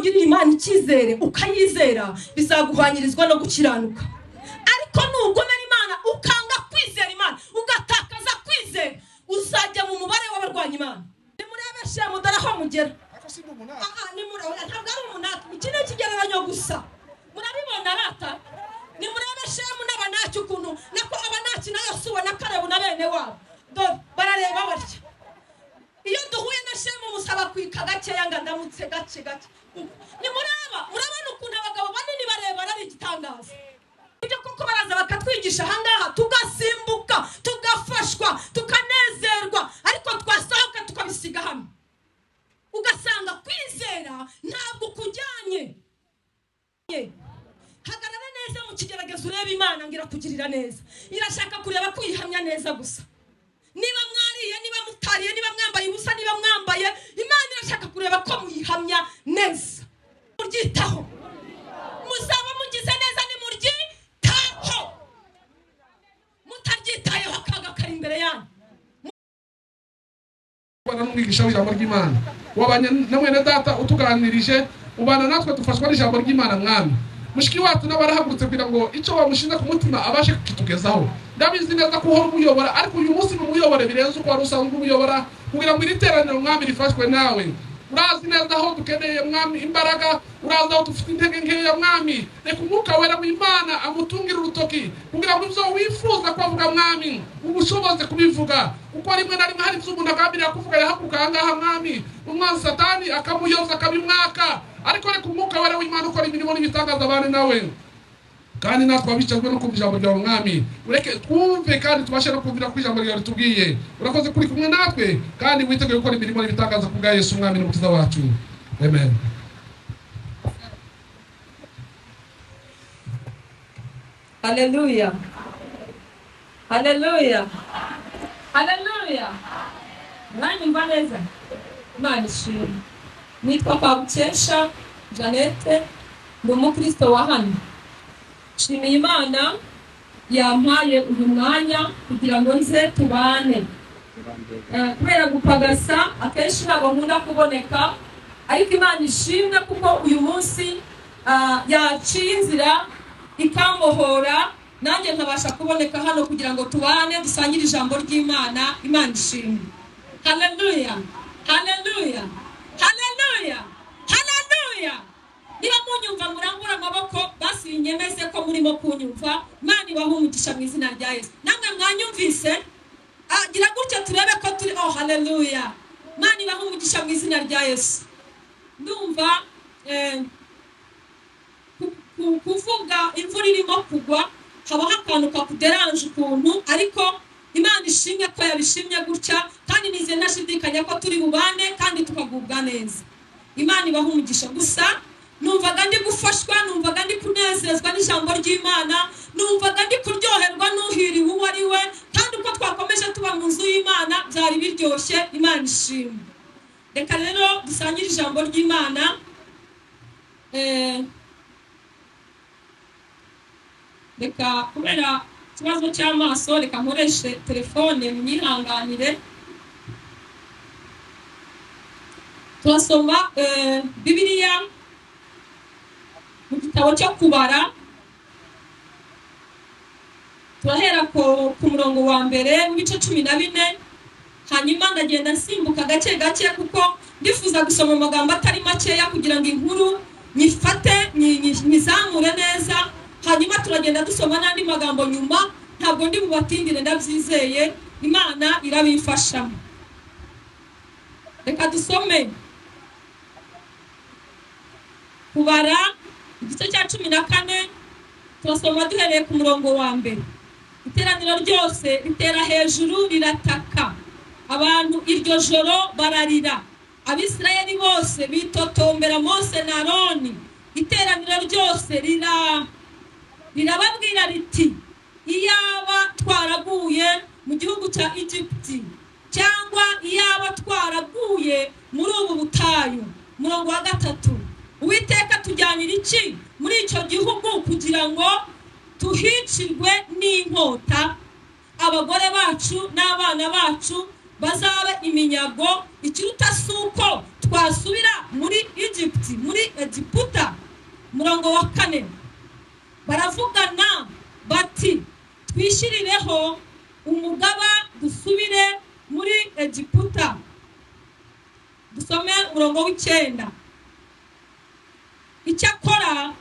nugirira Imana icyizere ukayizera bizaguhwanyirizwa no gukiranuka. Ariko nugomera Imana ukanga kwizera Imana ugatakaza kwizera uzajya mu mubare w'abarwanya Imana. Nimurebeshe mudaraho mugera. Nimurabona ntabwo ari umunati iki ni ikigereranyo gusa. Murabibona rata nimurebeshe n'abanaki ukuntu nako abanaki nayo subona Kalebu na bene wabo barareba batya. Iyo duhuye na shemu musaba kwika gake yanga ndamutse gake murabona ukuntu abagabo banini bareba ari igitangaza. Ibyo kuko baraza bakatwigisha hangaha tugasimbuka tugafashwa tukanezerwa ariko twasohoka tukabisiga hamwe ugasanga kwizera ntabwo kujyanye. Hagarara neza mu kigeragezo ureba Imana ngira kugirira neza. Irashaka kureba kuyihamya neza gusa. Niba mwariye niba mutariye niba mwambaye ubusa niba mwambaye Imana irashaka kureba ko muyihamya neza. Muryitaho muzaba mugize neza ni muryitaho mutaryitayeho akaga kari imbere yanyu. Bana n'umwigisha w'ijambo ry'Imana wabanye na mwene data utuganirije ubana natwe dufashwa n'ijambo ry'Imana mwami. Mushiki wacu n'abarahagurutse kugira ngo icyo bamushinze ku mutima abashe kutugezaho. Ndabizi neza ko uhora umuyobora ariko uyu munsi n'umuyobore birenze uko wari usanzwe umuyobora kugira ngo iri teraniro mwami rifashwe nawe. Urazi neza aho dukeneye mwami imbaraga, urazi aho dufite intege nkeya mwami. Reka umwuka wera w'Imana amutungira urutoki kugira ngo ibyo wifuza kwavuga mwami ubushoboze kubivuga. Kuko rimwe na rimwe hari ibyo umuntu agambirira kuvuga yahaguruka ahangaha mwami umwanzi Satani akamuyoza akabimwaka. Ariko reka umwuka wera w'Imana ukora imirimo n'ibitangaza abane nawe. Kandi natwe abicajwe no kumva ijambo ryawe mwami ureke twumve kandi tubashe no kumvira ku ijambo ryawe tubwiye. Urakoze kuri kumwe natwe kandi witeguye gukora imirimo n'ibitangaza ku bwa Yesu mwami n'umukiza wacu. Amen. Haleluya. Haleluya. Haleluya. Nani mbaneza. Imana ishimwe. Nitwa Kabukesha Janete ndi umukristo wa hano. Shimiye Imana yampaye uyu mwanya kugira ngo nze tubane. Kubera gupagasa akenshi ntabwo nkunda kuboneka ariko Imana ishimwe kuko uyu munsi yaciye inzira ikambohora nanjye nkabasha kuboneka hano kugira ngo tubane dusangire ijambo ry'Imana. Imana ishimwe. Haleluya. Haleluya. Haleluya. Haleluya. Niba munyumva murangura amaboko basi nyemeze ko murimo kunyumva. Imana ibahe umugisha mu izina rya Yesu. Namwe mwanyumvise gira gutya turebe ko turi haleluya. Imana ibahe umugisha mu izina rya Yesu. Ndumva kuvuga imvura irimo kugwa habaho akantu kakuderanje ukuntu ariko Imana ishimye ko yabishimye gutya kandi nize ntashidikanya ko turi bubane kandi tukagubwa neza. Imana ibahe umugisha gusa numvaga ndi gufashwa numvaga ndi kunezezwa n'ijambo ry'Imana numvaga ndi kuryoherwa n'uhiriwe uwo ari we kandi uko twakomeje tuba mu nzu y'Imana byari biryoshye. Imana ishimwe. Reka rero dusangire ijambo ry'Imana. Reka kubera ikibazo cy'amaso reka nkoreshe telefone munyihanganire. Turasoma Bibiliya mu gitabo cyo kubara turahera ku murongo wa mbere w'ibice 14 hanyuma ndagenda nsimbuka gake gake kuko ndifuza gusoma amagambo atari makeya kugira ngo inkuru nyifate nyizamure neza hanyuma turagenda dusoma n'andi magambo nyuma ntabwo ndi bubatindire ndabyizeye Imana irabifasha. Reka dusome kubara igice cya 14 turasoma duhereye ku murongo wa mbere. Iteraniro ryose ritera hejuru rirataka abantu iryo joro bararira Abisirayeli bose bitotombera Mose na Aroni. Iteraniro ryose rirababwira riti iyaba twaraguye mu gihugu cya Egypti cyangwa iyaba twaraguye muri ubu butayu. Murongo wa 3 Uwiteka tujyanira iki muri icyo gihugu kugira ngo tuhicirwe n'inkota abagore bacu n'abana bacu bazabe iminyago. Ikiruta si uko twasubira muri Egiputa. Murongo wa 4 baravugana bati twishirireho umugaba dusubire muri Egiputa. Dusome murongo w'9. Icyakora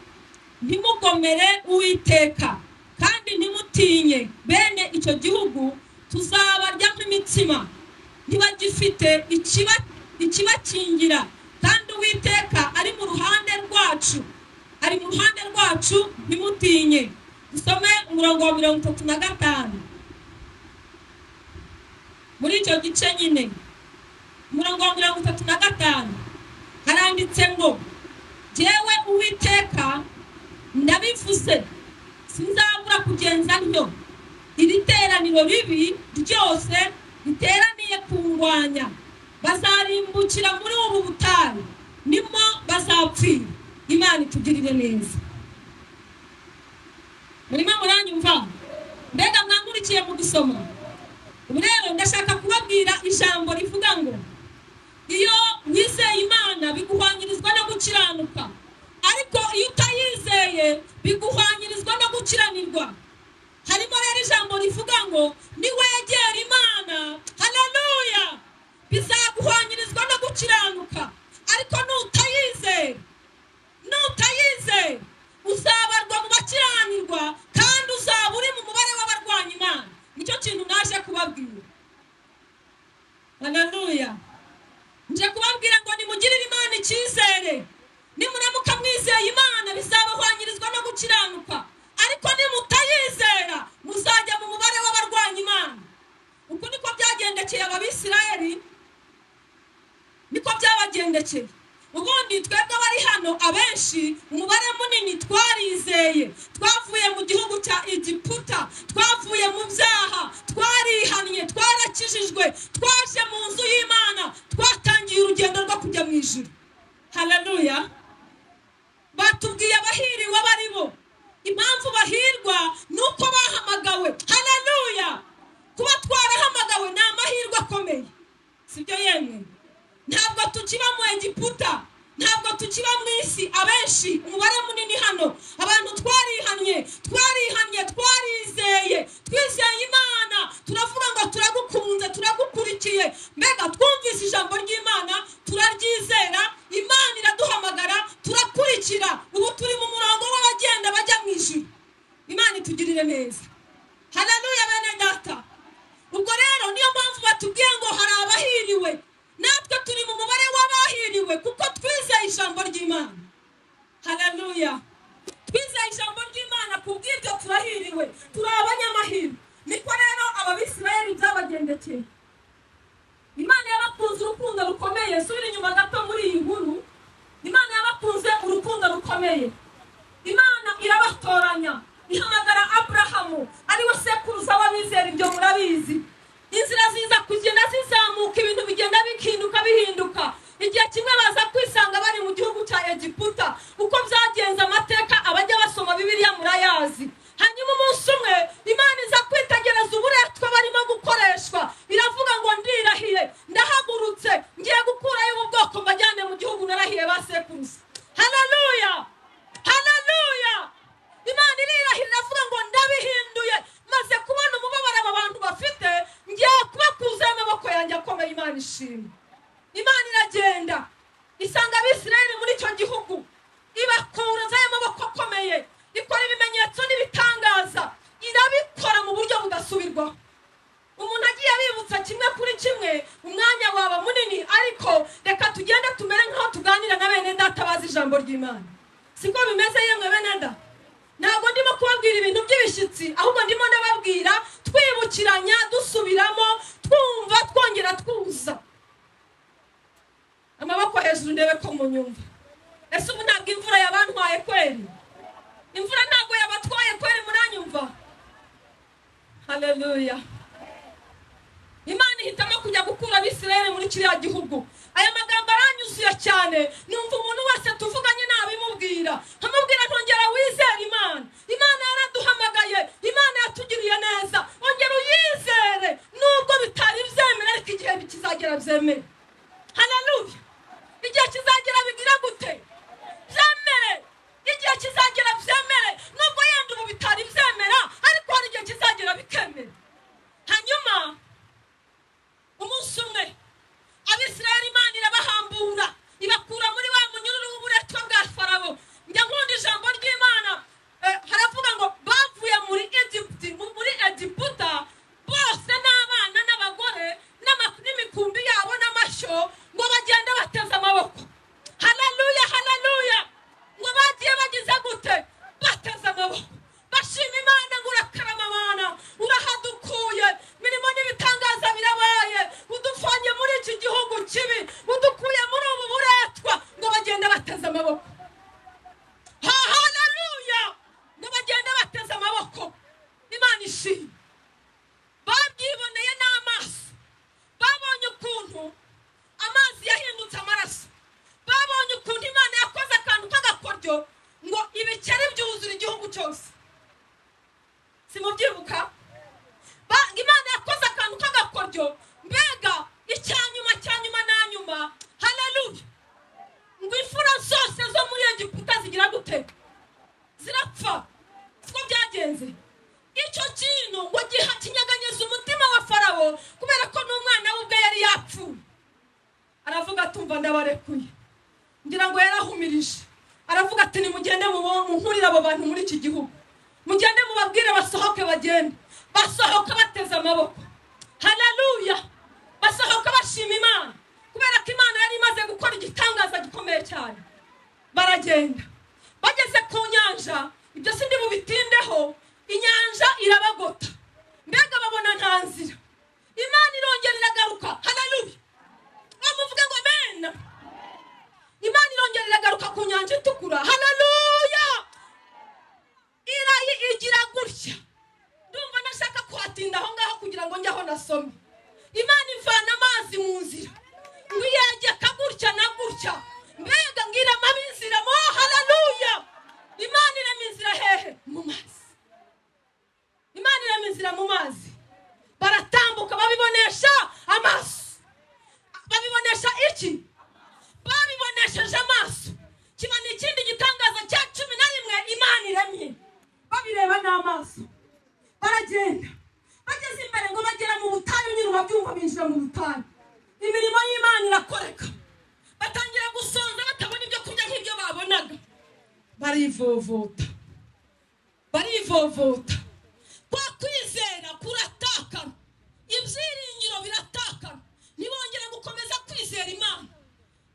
ntimugomere Uwiteka kandi ntimutinye bene icyo gihugu, tuzabarya nk'imitsima ntibagifite ikibakingira, kandi Uwiteka ari mu ruhande rwacu, ntimutinye. Dusome umurongo wa 35 muri icyo gice nyine. Umurongo wa 35 haranditse ngo jewe Uwiteka ndabivuze, sinzabura kugenza ntyo iri teraniro ribi ryose riteraniye kungwanya. Bazarimbukira muri ubu butayu, nimo bazapfira. Imana itugirire neza. Murimo muranyumva? Mbega mwangurikiye mu gusoma? Ubu rero ndashaka kubabwira ijambo rivuga ngo iyo wizeye Imana biguhwanyirizwa no gukiranuka, ariko iyo utayizeye biguhwanyirizwa no gukiranirwa. Harimo rero ijambo rivuga ngo niwegera Imana, haleluya, bizaguhwanyirizwa no gukiranuka. Ariko nutayizeye uzabarwa mu bakiranirwa, kandi uzaba uri mu mubare w'abarwanya Imana. Nicyo kintu naje kubabwira. Haleluya. Nje kubabwira ngo nimugirire Imana icyizere. Nimuramuka mwizeye Imana bizabahwanyirizwa no gukiranuka, ariko nimutayizera muzajya mu mubare w'abarwanya Imana. Uko niko byagendekeye Abisirayeli, niko byabagendekeye. Ubundi twebwe bari hano abenshi umubare munini twarizeye, twavuye mu gihugu cya Egiputa, twavuye mu byaha, twarihannye, twarakijijwe, twaje mu nzu y'Imana, twatangiye urugendo rwo kujya mu ijuru. Haleluya. Batubwiye abahiriwe baribo. Impamvu bahirwa nuko bahamagawe. Haleluya. Kuba twarahamagawe ni amahirwe akomeye, sibyo yemwe? Ntabwo tukiba mu Egiputa, ntabwo tukiba mu isi. Abenshi umubare munini hano abantu twarihannye, twarizeye, twizeye Imana, turavuga ngo turagukunze, turagukurikiye. Mbega twumvise ijambo ry'Imana, turaryizera, Imana iraduhamagara, turakurikira. Ubu turi mu murongo w'abagenda bajya mu ijuru. Imana itugirire neza. Haleluya bene data. Ubwo rero niyo mpamvu batubwiye ngo hari abahiriwe. Natwe turi mu mubare w'abahiriwe kuko twizeye ijambo ry'Imana. Haleluya. Twizeye ijambo ry'Imana, kubw'ibyo turahiriwe, turi abanyamahirwe. Niko rero Abisirayeli byabagendekeye. Imana yabakunze urukundo rukomeye. Subira inyuma gato muri iyi nkuru. Imana yabakunze urukundo rukomeye. Imana irabatoranya, ihamagara Abrahamu, ariwe sekuruza w'abizera. Ibyo murabizi. Inzira ziza kugenda zizamuka, ibintu bigenda bihinduka. Igihe kimwe baza kwisanga bari mu gihugu cya Egiputa. Uko byagenze amateka abajya basoma Bibiliya murayazi. Hanyuma umunsi umwe Imana iza kwitegereza uburetwa barimo gukoreshwa, iravuga ngo ndirahiye, ndahagurutse, ngiye gukurayo ubu bwoko mbajyane mu gihugu narahiye basekuruza. Haleluya. Haleluya. Imana irahira iravuga ngo ndabihinduye, maze kubona umubabaro aba bantu bafite, ngiye kubakuzaho amaboko yanjye akomeye. Imana ishimwe. Imana iragenda isanga Abisirayeli muri icyo gihugu, ibakurazaho amaboko akomeye, ikora ibimenyetso n'ibitangaza, irabikora mu buryo budasubirwaho. Umuntu agiye abibutsa kimwe kuri kimwe, umwanya waba munini, ariko reka tugende tumere nk'aho tuganira na bene data bazi ijambo ry'Imana. Siko bimeze yemwe bene data? Ntabwo ndimo kubabwira ibintu by'ibishyitsi, ahubwo ndimo ndababwira twibukiranya, dusubiramo, twumva, twongera twuza. Amaboko hejuru ndebe ko munyumva. Ese ubu ntabwo imvura yabantwaye kweri? Imvura ntabwo yabatwaye kweri, muranyumva? Haleluya. Imana ihitamo kujya gukura Abisirayeli muri kiriya gihugu. Aya magambo aranyuzuye cyane, numva umuntu wese tuvuganye nabimubwira, nkamubwira ntongera wizere Imana. Imana yaraduhamagaye, Imana yatugiriye neza, ongera uyizere nubwo bitari byemera, ariko igihe gakoryo ngo ibikeri byuzura igihugu cyose. Simubyibuka? Imana yakoze akantu k'agakoryo, mbega icyanyuma na nyuma. Haleluya! Ngo imfura zose zo muri Egiputa zigira gute? Zirapfa. Siko byagenze. Icyo kintu ngo kinyeganyeza umutima wa Farawo kubera ko n'umwana we ubwe yari yapfuye. Aravuga atumva ndabarekuye. Ngira ngo yarahumirije. Aravuga ati nimugende muhurira abo bantu muri iki gihugu. Mugende mubabwire basohoke bagende. Basohoka bateze amaboko. Haleluya! Basohoka bashima Imana kubera ko Imana yari imaze gukora igitangaza gikomeye cyane. Baragenda. Bageze ku nyanja, ibyo sindi bubitindeho, inyanja irabagota. Mbega babona nta nzira. Imana irongera iragaruka. Haleluya! Bamuvuga ngo amen. Imana irongera iragaruka ku nyanja itukura. Haleluya! Igira gutya. Ndumva nashaka kuhatinda aho ngaho kugira ngo njye aho nasome. Imana ivana amazi mu nzira. Ngiyegeka gutya na gutya. Mbega ngira amabinzira mo. Haleluya! Imana iramizira hehe? Mu mazi. Imana iramizira mu mazi. Baratambuka babibonesha amaso. Babibonesha iki? Babibonesheje amaso. Kiba ni ikindi gitangaza cya 11 Imana iremye. Babireba n'amaso. Baragenda. Bageze imbere ngo bagera mu butayu, nyine babyumva binjira mu butayu. Imirimo y'Imana irakoreka. Batangira gusonza batabona ibyo kurya nk'ibyo babonaga. Barivovota. Kwa kwizera kuratakara. Ibyiringiro biratakara. Ntibongera gukomeza kwizera Imana.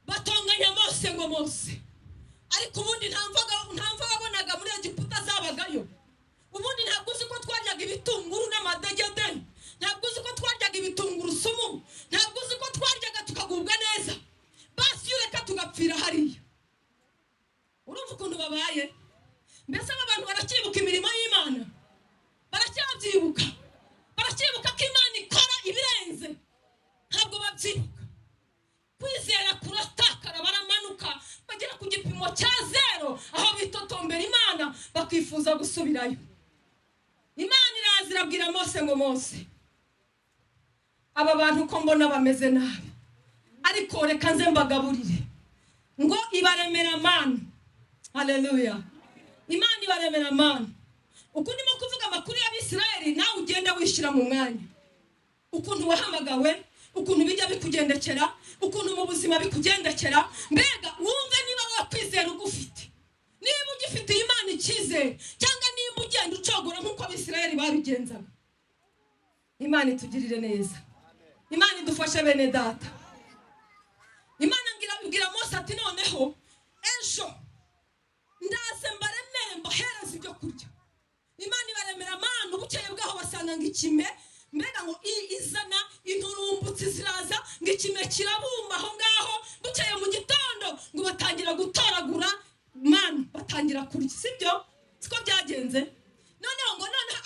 Batonganya Mose ngo Mose. Ariko ubundi ntamva wabonaga muri Egiputa zabagayo. Ubundi ntabwo uzi ko twaryaga ibitunguru n'amadegede. Ntabwo uzi ko twaryaga ibitunguru sumu. Ntabwo uzi ko twaryaga tukagubwa neza. Basi reka tugapfira hariya. Urumva ukuntu babaye? Mbese abantu baracyibuka imirimo y'Imana? Baracyabyibuka. Baracyibuka ko Imana ikora ibirenze. Ntabwo babyibuka. Kwizera kuratakara, baramanuka bagera ku gipimo cya 0 aho bitotombera Imana bakifuza gusubirayo. Imana iraza irabwira Mose ngo Mose, aba bantu ko mbona bameze nabi, ariko reka nze mbagaburire. Ngo ibaremera Mana. Haleluya! Imana ibaremera Mana. Uko ndimo kuvuga amakuru y'Abisirayeli, nawe ugenda wishyira mu mwanya. Ukuntu wahamagawe, ukuntu bijya bikugendekera, ukuntu mu buzima bikugendekera. Mbega wumve niba wakwizera ugufite. Niba ugifite Imana icyizere, cyangwa niba ugenda ucogora nk'uko Abisirayeli babigenzaga. Imana itugirire neza. Imana idufashe bene data. Imana ngira Mose ati noneho ejo ndaze mbaremere mbahereza ibyo kurya. Imana ibaremera Mana. Ubukeye bwaho basanga ngo ikime, mbega ngo izana inturumbutsi ziraza ngo ikime kirabumba aho ngaho. Bukeye mu gitondo ngo batangira gutoragura Mana, batangira kurya. Sibyo? Siko byagenze? Noneho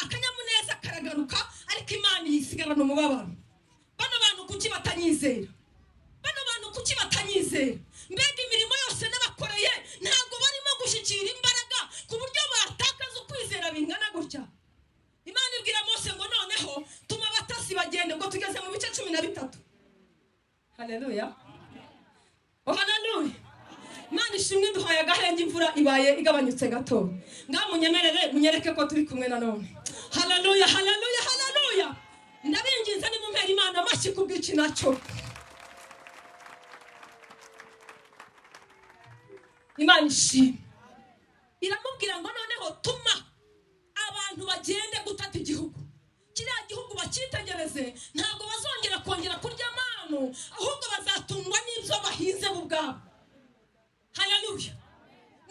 akanyamuneza karagaruka, ariko Imana yisigarana umubabaro. Bano bantu kuki batanyizera? Mbega imirimo yose n'abakoreye ntabwo barimo gushyikira imbaraga ku buryo batakaza ukwizera bingana gutya. Imana ibwira Mose ngo noneho tuma abatasi bagende, ngo tugeze mu bice 13. Haleluya! Oh haleluya! Imana ishimwe duhaye agahenge, imvura ibaye igabanyutse gato. Ngamunyemerere munyereke ko turi kumwe na none. Haleluya! Haleluya! Haleluya! Ndabinginze ni mumpera Imana amashyi kubw'iki nacyo. Imana ishimwe. Iramubwira ngo noneho tuma abantu bagende gutata igihugu. Kiriya gihugu bakitegereze, ntabwo bazongera kurya amanu, ahubwo bazatungwa n'ibyo bahinze bo ubwabo. Haleluya!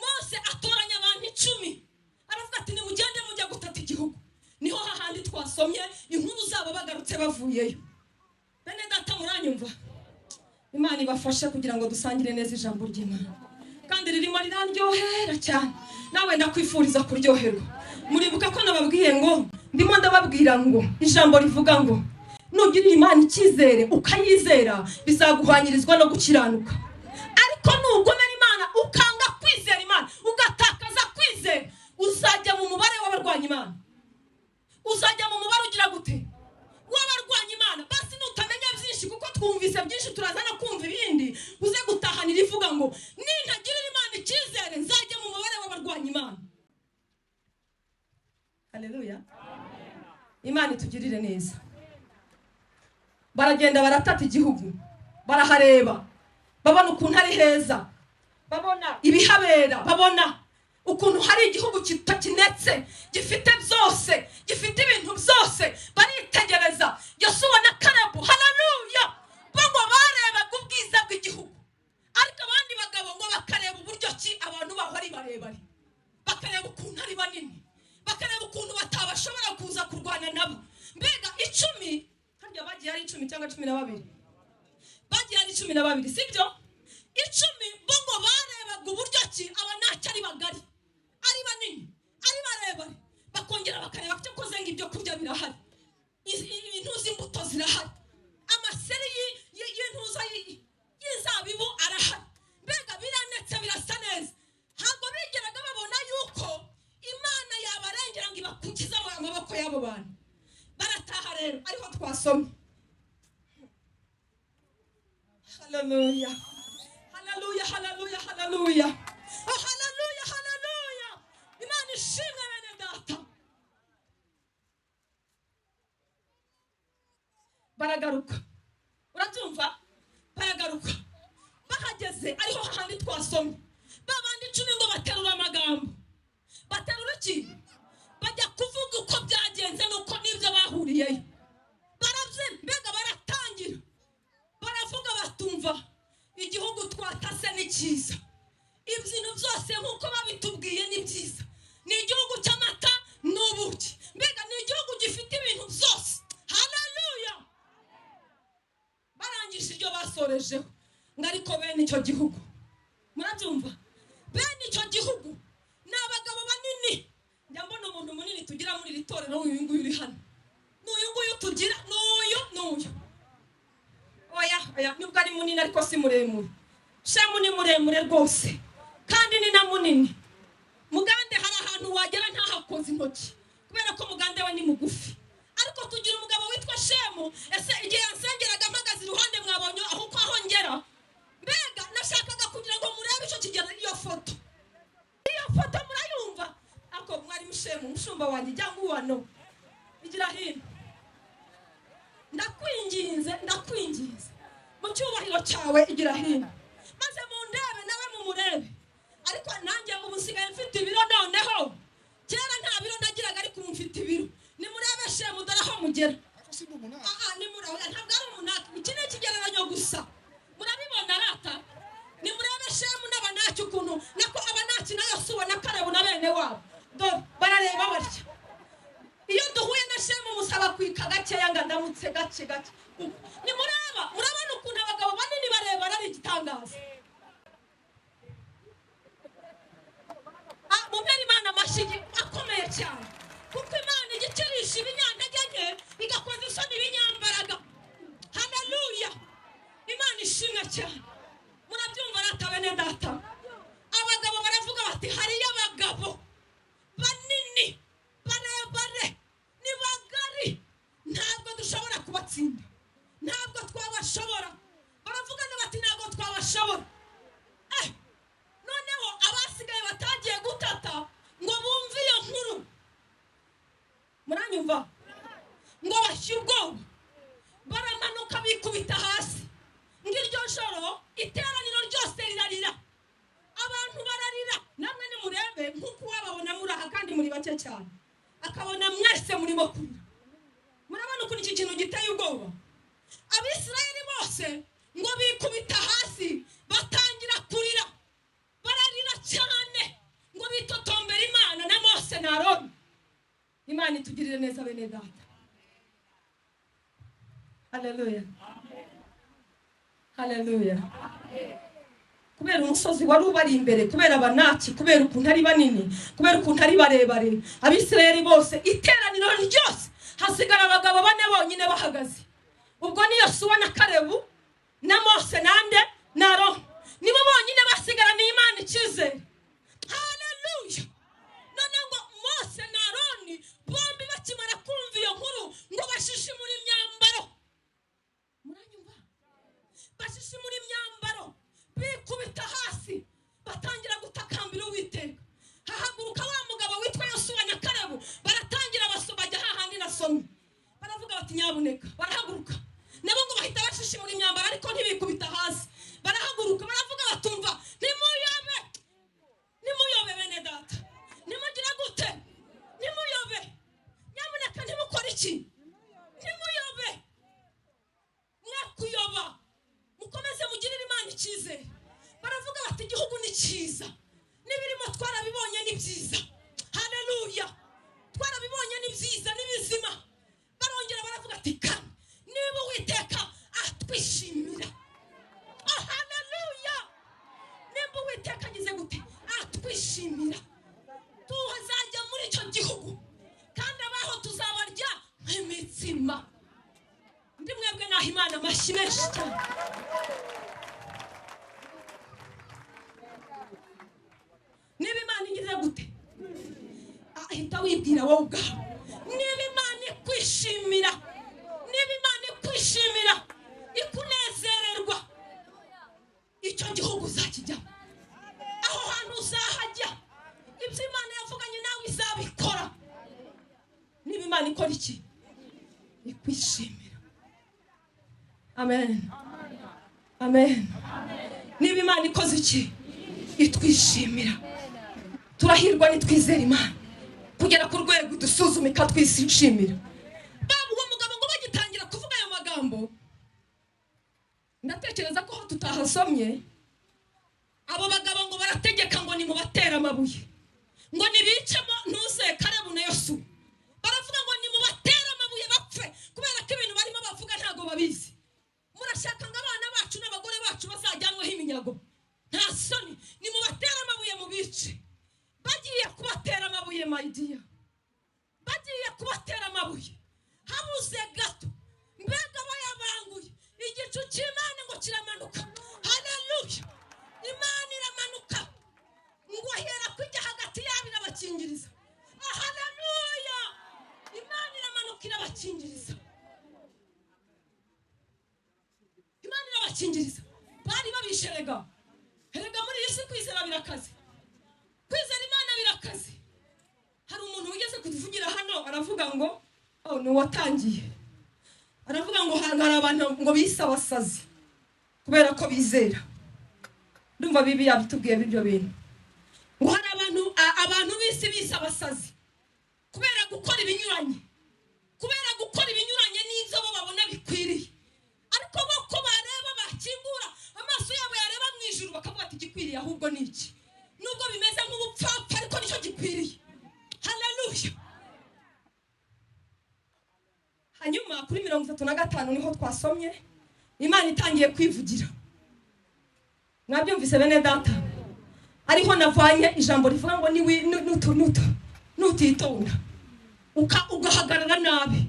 Mose atoranya abantu 10. Aravuga ati nimugende mujya gutata igihugu. Niho hahandi twasomye inkuru zabo bagarutse bavuyeyo. Bene data muranyumva? Imana ibafashe kugira ngo dusangire neza ijambo ry'Imana. Kandi ririmo rirandyohera cyane. Nawe ndakwifuriza kuryoherwa. Muribuka ko nababwiye ngo ndimo ndababwira ngo ijambo rivuga ngo nugira Imana icyizere ukayizera bizaguhanyirizwa no gukiranuka. Ariko nugomera Imana ukanga kwizera Imana Imana itugirire neza. Baragenda baratata igihugu, barahareba, babona ukuntu ari heza, babona ibihabera, babona ukuntu hari igihugu kitakinetse, gifite byose, gifite ibintu byose. Baritegereza Yosuwa na Kalebu, haleluya, ngo barebaga ubwiza bw'igihugu. Ariko abandi bagabo ngo bakareba uburyo ki abantu baho ari barebare, bakareba ukuntu ari banini, bakareba ukuntu batabashobora kuza kurwana nabo. Mbega 10, harya bagiye ari 10 cyangwa 12, bagiye ari 12, sibyo? 10 bo ngo barebaga uburyo ki aba ntacyo ari bagari, ari banini, ari barebare. Bakongera bakareba cyo koze ngo ibyo kurya birahari, ibintu z'imbuto zirahari, amaseri y'intuza y'inzabibu arahari. Mbega biranetse, birasa neza. Ntabwo bigeraga babona yuko Imana yabarengera ngo ibakukize amaboko y'abo bantu. Barataha rero, ariho twasomye. Haleluya, haleluya, haleluya, haleluya, oh haleluya, haleluya. Imana ishimwe bene data. Baragaruka, urabyumva? Baragaruka, bahageze ariho handi twasomye. Babandi 10 ngo baterura amagambo. Baterura iki? Bajya kuvuga uko byagenze nuko nibyo bahuriyeyo. Barabyina, mbega baratangira, baravuga batumva igihugu twatase ni cyiza, ibintu byose nkuko babitubwiye ni byiza, ni igihugu cy'amata n'ubuki. Mbega ni igihugu gifite ibintu byose. Haleluya. Barangije ibyo basorejeho ngo ariko bene icyo gihugu, murabyumva, bene icyo gihugu ni abagabo banini. Njya mbona umuntu munini tugira muri iri torero, uyu nguyu uri hano, n'uyu nguyu tugira, n'uyu. Oya, nubwo ari munini ariko si muremure. Shemu ni muremure rwose, kandi ni na munini. Mugande hari ahantu wagera ntahakoze intoki, kubera ko mugande we ni mugufi. Ariko tugira umugabo witwa Shemu. Ese igihe yansengeraga mpagaze iruhande, mwabonye aho ngera? Mbega nashakaga kugira ngo murebe icyo kigero. Iyo foto murayumva? Ako mwari Shemu, mushumba wanjye, jya nguwano, igira hino. Ndakwinginze mu cyubahiro cyawe, igira hino, maze mundebe nawe mumurebe. Ariko nanjye ubu nsigaye mfite ibiro noneho. Kera nta biro nagiraga, ariko mfite ibiro. Nimurebe Shemu, dore aho mugera. Nimurebe, ntabwo ari umunaka, iki ni ikigereranyo gusa. Murabibona rata? Nimurebe Shemu n'abanaki ukuntu, nako abanaki na Yosuwa na Kalebu na bene wabo, dore barareba batya. Iyo duhuye na Shemu musaba kwika gakeya ngo ndamutse gake. Murabona ukuntu abagabo banini bareba, ari igitangaza. Mumera Imana amashyi akomeye cyane, kuko Imana igikirisha ibinyantege igakoza isoni ibinyambaraga. Haleluya, Imana ishimwe cyane. Murabyumva rata bene data? Abagabo baravuga bati hariyo abagabo banini, barebare, ni bagari, ntabwo dushobora kubatsinda, ntabwo twabashobora. Baravuga bati ntabwo twabashobora. Noneho abasigaye batagiye gutata ngo bumve iyo nkuru, muranyumva, ngo bashye ubwoba, baramanuka bikubita hasi. Ngiryo joro iteraniro ryose rirarira, abantu bararira. Namwe nimurebe nkuko wababona muraha kandi muri bake cyane, akabona mwese murimo kurira. Murabona ukuntu iki kintu giteye ubwoba? Abisirayeli bose ngo bikubita hasi, batangira kurira, bararira cyane, ngo bitotombera Imana na Mose na Aroni. Imana itugirire neza bene data. Haleluya, haleluya. Kubera umusozi wari ubari imbere, kubera abanaki, kubera ukuntu ari banini, kubera ukuntu ari barebare, Abisirayeli bose iteraniro ryose hasigara abagabo 4 bonyine bahagaze. Ubwo ni Yosuwa na Kalebu na Mose nande na Aroni, nibo bonyine basigara ni Imana Icyizere. Haleluya. None ngo Mose na Aroni bombi bakimara kumva iyo nkuru ngo bashishimura imyambaro. Muranyumva? Bashishimura imyambaro, bikubita hasi, batangira gutakambira Uwiteka. Hahaguruka wa mugabo witwa Yosuwa na Kalebu, baratangira bajya hahandi nasomye. iki? Ntimuyobe, mwakuyoba, mukomeze mugirire Imana icyizere. Baravuga bati igihugu ni cyiza, n'ibirimo twarabibonye ni byiza. Haleluya, twarabibonye ni byiza ni bizima. Barongera baravuga ati kandi niba Uwiteka atwishimira. Haleluya, niba Uwiteka agize gute atwishimira, tuhazajya muri icyo gihugu kandi abaho tuzabarya nk'imitsima. Ndi mwebwe naho Imana amashyi menshi cyane. Niba Imana igize gute ahita wibwira wowe ubwawe, niba Imana ikwishimira, niba Imana ikwishimira ikunezererwa, icyo gihugu uzakijyamo, aho hantu uzahajya, ibyo Imana yavuganye nawe izabikora. Niba Imana ikora iki? Ikwishimira. Amen, amen. Niba Imana ikoze iki? Itwishimira. Turahirwa nitwizera Imana kugera ku rwego dusuzuma ikatwishimira. Baba uwo mugabo ngo bagitangira kuvuga ayo magambo, ndatekereza ko tutahasomye. Abo bagabo ngo barategeka ngo ni mu batera amabuye, ngo nibicemo ntuze Kalebu na Yosuwa. Baravuga ngo ni mu batera amabuye bapfe, kubera ko ibintu barimo bavuga ntago babizi. Murashaka ngo abana bacu n'abagore bacu bazajyanweho iminyago? Nta soni. Ni mu batera amabuye mu bice. Bagiye kubatera amabuye my dear, bagiye kubatera amabuye. Habuze gato mbega bayabanguye, igicu cy'Imana ngo kiramanuka. Haleluya, Imana iramanuka ngo ahera kujya hagati yabo irabakingiriza. Haleluya, Imana iramanuka irabakingiriza. Imana irabakingiriza. Bari babisherega. Herega muri Yesu kwizera birakaze, kwizera Imana birakaze. Hari umuntu wigeze kutuvugira hano aravuga ngo ni watangiye, aravuga ngo hari abantu ngo bise abasazi kubera ko bizera. Ndumva bibi yabitubwiye ibyo bintu, ngo hari abantu bise abasazi kubera gukora ibinyuranye, kubera gukora ibinyuranye n'ibyo bo babona bikwiriye. Ariko bo ko bareba bakingura amaso yabo yareba mu ijuru bakavuga ati gikwiriye ahubwo ni iki, nubwo bimeze nk'ubupfapfa ariko nicyo gikwiriye. Haleluya. Hanyuma kuri 35 niho twasomye Imana itangiye kwivugira. Mwabyumvise bene data? Ariho navanye ijambo rivuga ngo nutitonda ugahagarara nabi,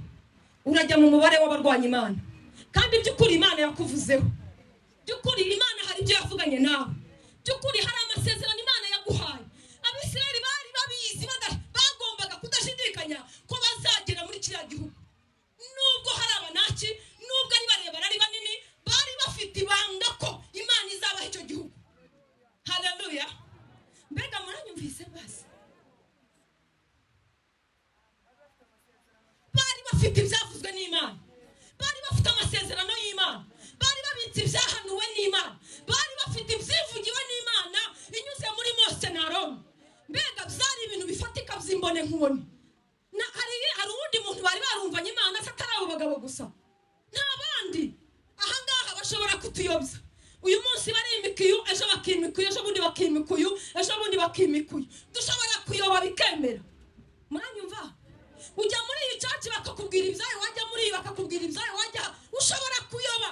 urajya mu mubare w'abarwanya Imana. Kandi by'ukuri Imana yakuvuzeho, by'ukuri Imana hari ibyo yavuganye nawe, by'ukuri hari amasezerano Imana yaguhaye. Abisirayeli bari babizi, bagombaga kudashidikanya ko bazagera muri kiriya gihugu. Nubwo hari abanaki, nubwo ari barebana ari banini, bari bafite ibanga ko Imana izabaha icyo gihugu. Haleluya. Mbega muranyumvise basi? Bari bafite ibyavuzwe n'Imana, bari bafite amasezerano y'Imana, bari babitse ibyahanuwe n'Imana, bari bafite ibyivugiwe n'Imana inyuze muri Mose na Aroni. Mbega byari ibintu bifatika by'imbone nkubone. Hari uwundi muntu bari barumvanye Imana atari abo bagabo gusa, nta bandi. Ahangaha bashobora kutuyobya. Uyu munsi bari imikuyu, ejo bakimikuyu, ejo bundi bakimikuyu, ejo bundi bakimikuyu. Dushobora kuyoba bikemera. Muranyumva? Ujya muri iyi church bakakubwira ibyayo, wajya muri iyi bakakubwira ibyayo, wajya ushobora kuyoba.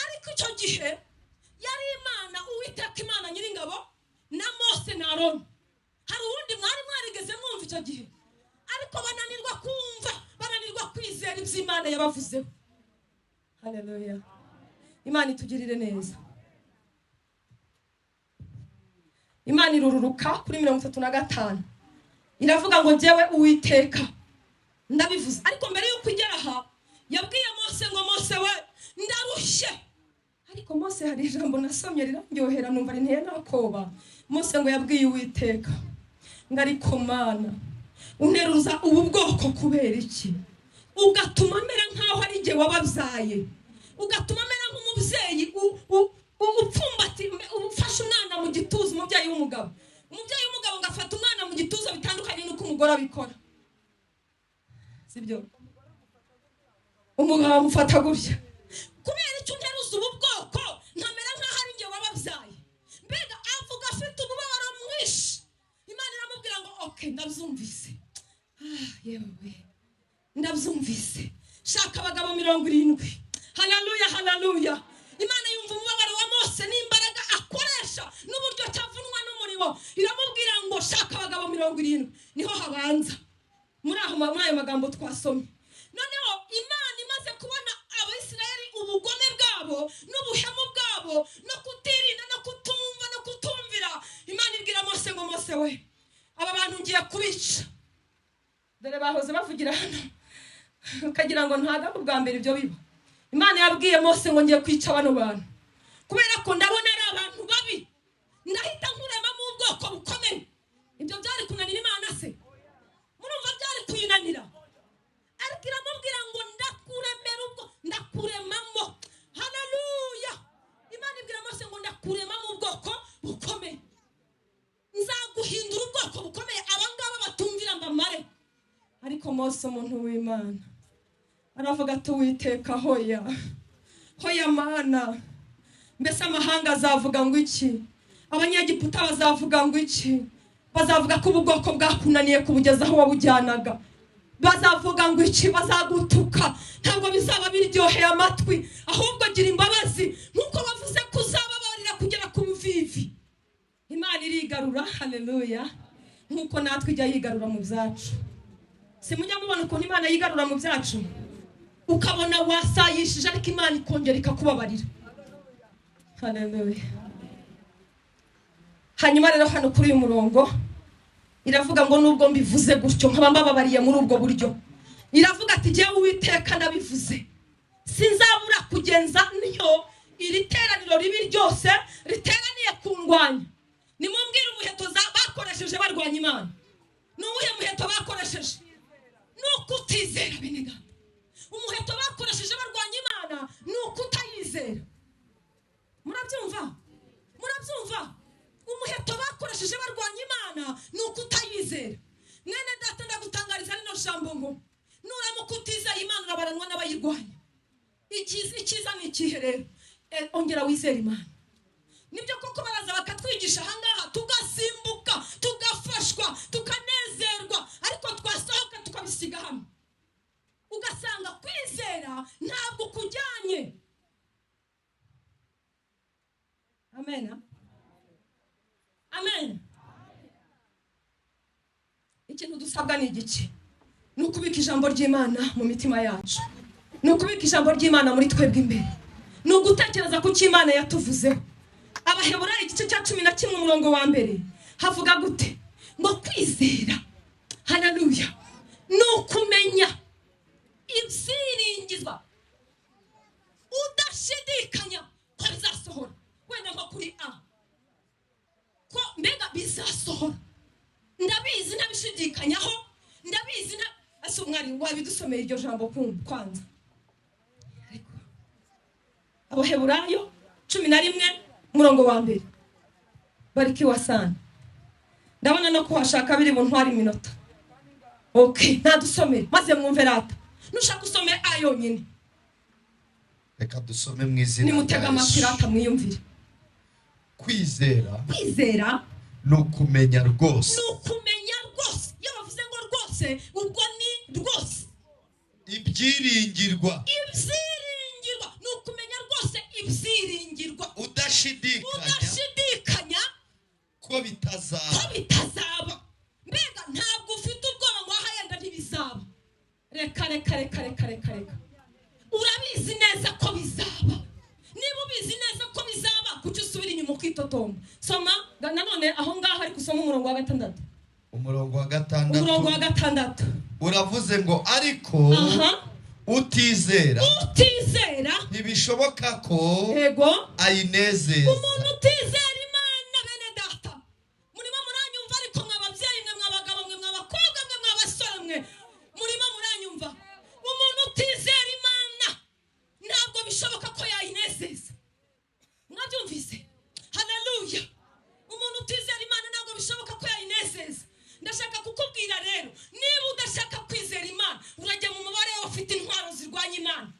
Ariko icyo gihe yari Imana, Uwiteka Imana Nyiringabo na Mose na Aroni. Hari uwundi mwari mwarigeze mwumva icyo gihe, ariko bananirwa kumva, bananirwa kwizera ibyo Imana yabavuzeho. Haleluya. Imana itugirire neza. Imana irururuka kuri 35 iravuga ngo jewe Uwiteka ndabivuze. Ariko mbere yuko igera aha yabwiye Mose ngo Mose we ndarushye. Ariko Mose hari ijambo nasomye rirandyohera numva rinteye nakoba. Mose ngo yabwiye Uwiteka ngo ariko Mana unteruza ubu bwoko kubera iki? Ugatuma mera nkaho ari je wababyaye, ugatuma mera nk'umubyeyi upfumbati ufashe umwana mu gituza. Umubyeyi w'umugabo ngafata umwana mu gituza bitandukanye nuko umugore abikora, sibyo? umugabo amufata gutya, kubera icyo nteruza ubu bwoko nkamera nk'aho ari njye wababyaye. Mbega avuga afite umubabaro mwinshi. Imana iramubwira ngo okay, ndabyumvise. Yewe ndabyumvise, shaka abagabo 70. Haleluya, haleluya. Imana yumva umubabaro wa Mose n'imbaraga akoresha n'uburyo cyavunwa n'umurimo. Iramubwira ngo shaka abagabo 70. Niho habanza muri ayo magambo twasomye. Noneho Imana imaze kubona Abisirayeli ubugome bwabo n'ubuhemu bwabo no kutirinda no kutumva no kutumvira, Imana ibwira Mose ngo Mose we, aba bantu ngiye kubica. Dore bahoze bavugira hano ukagira ngo ntago bwa mbere ibyo biba. Imana yabwiye Mose ngo ngiye kwica bano bantu kubera ko ndabona ari abantu babi, ndahita nkurema mu bwoko bukomeye. Ibyo byari kunanira Imana se? Murumva byari kuyinanira? Ariko iramubwira ngo ndakuremera ubwo ndakuremamo. Haleluya. Imana ibwira Mose ngo ndakurema mu bwoko bukomeye, nzaguhindura ubwoko bukomeye abangaba batumvira mbamare. Ariko Mose umuntu w'Imana aravuga ati Uwiteka hoya, hoya Mana, mbese amahanga azavuga ngo iki? Abanyegiputa bazavuga ngo iki? Bazavuga ko ubwoko bwakunaniye kubugeza aho wabujyanaga. Bazavuga ngo iki? Bazagutuka. Ntabwo bizaba biryoheye amatwi, ahubwo gira imbabazi nkuko bavuze kuzababarira kugera ku buvivi. Imana irigarura. Haleluya. Nkuko natwe ijya yigarura mu byacu. Simunya mubona ukuntu Imana yigarura mu byacu, ukabona wasayishije ariko Imana ikongera ikakubabarira. Haleluya. Hanyuma rero hano kuri uyu murongo iravuga ngo nubwo mbivuze gutyo nkaba mbababariye muri ubwo buryo, iravuga ati jyewe Uwiteka ndabivuze, sinzabura kugenza niyo iri teraniro ribi ryose riteraniye kundwanya. Nimumbwire umuheto bakoresheje barwanya Imana. N'uwuhe muheto bakoresheje? Nuko utizera biniga. Umuheto bakoresheje barwanya Imana nuko utayizera. Murabyumva? Murabyumva? Umuheto bakoresheje barwanya Imana nuko utayizera. Mwene data ndagutangariza rino jambo ngo nuramuka utizera Imana urabaranwa n'abayirwanya. Ikiza ni ikihe rero? Ongera wizere Imana. Nibyo koko baraza bakatwigisha ahangaha tugasimbuka, tugafashwa, tukanezerwa, ariko twasohoka tukabisiga hano. Ugasanga kwizera ntabwo kujyanye. Amen. Amen. Ikintu dusabwa ni igiki? Nukubika ijambo ry'Imana mu mitima yacu. Nukubika ijambo ry'Imana muri twebwe imbere. Nugutekereza ku cy'Imana yatuvuzeho. Abaheburayo igice cya 11 umurongo wa mbere havuga gute? Ngo kwizera, haleluya, nukumenya ibyiringizwa udashidikanya ko bizasohora. Wenda nko kuri ko mbega bizasohora, ndabizi ntabishidikanyaho, ndabizi ase umwari wabidusomeye iryo jambo kwanza. Abaheburayo 11 umurongo wa mbere. Barikiwa sana. Ndabona no kuhashaka biri mu ntwari minota. Okay, nadusomere maze mwumve rata. Nushaka usome ayo nyine. Reka dusome mu izina. Nimutega amasirata mwiyumvire. Kwizera nukumenya rwose. Nukumenya rwose. Iyo bavuze ngo rwose, ubwo ni rwose. Ibyiringirwa. Nukumenya rwose ibyiringirwa. Udashidikanya ko bitazaba. Mbega ntabwo ufite ubwoba ngo ahayenda ntibizaba. Reka. Urabizi neza ko bizaba. Niba ubizi neza ko bizaba, kuki usubira inyuma ukitotomba? Soma nanone aho ngaho ari kusoma umurongo wa 6. Umurongo wa 6. Uravuze ngo ariko utizera ntibishoboka ko ayinezeza. Umuntu utizera Imana bene data, murimo muranyumva? Ariko mwababyeyi mwe, mwabagabo mwe, mwabakobwa mwe, mwabasore mwe, murimo muranyumva? Umuntu utizera Imana ntabwo bishoboka ko yayinezeza. Mwabyumvise? Haleluya. Umuntu utizera Imana ntabwo bishoboka ko yayinezeza. Ndashaka kukubwira rero, niba udashaka kwizera Imana, urajya mu mubare ufite intwaro zirwanya Imana.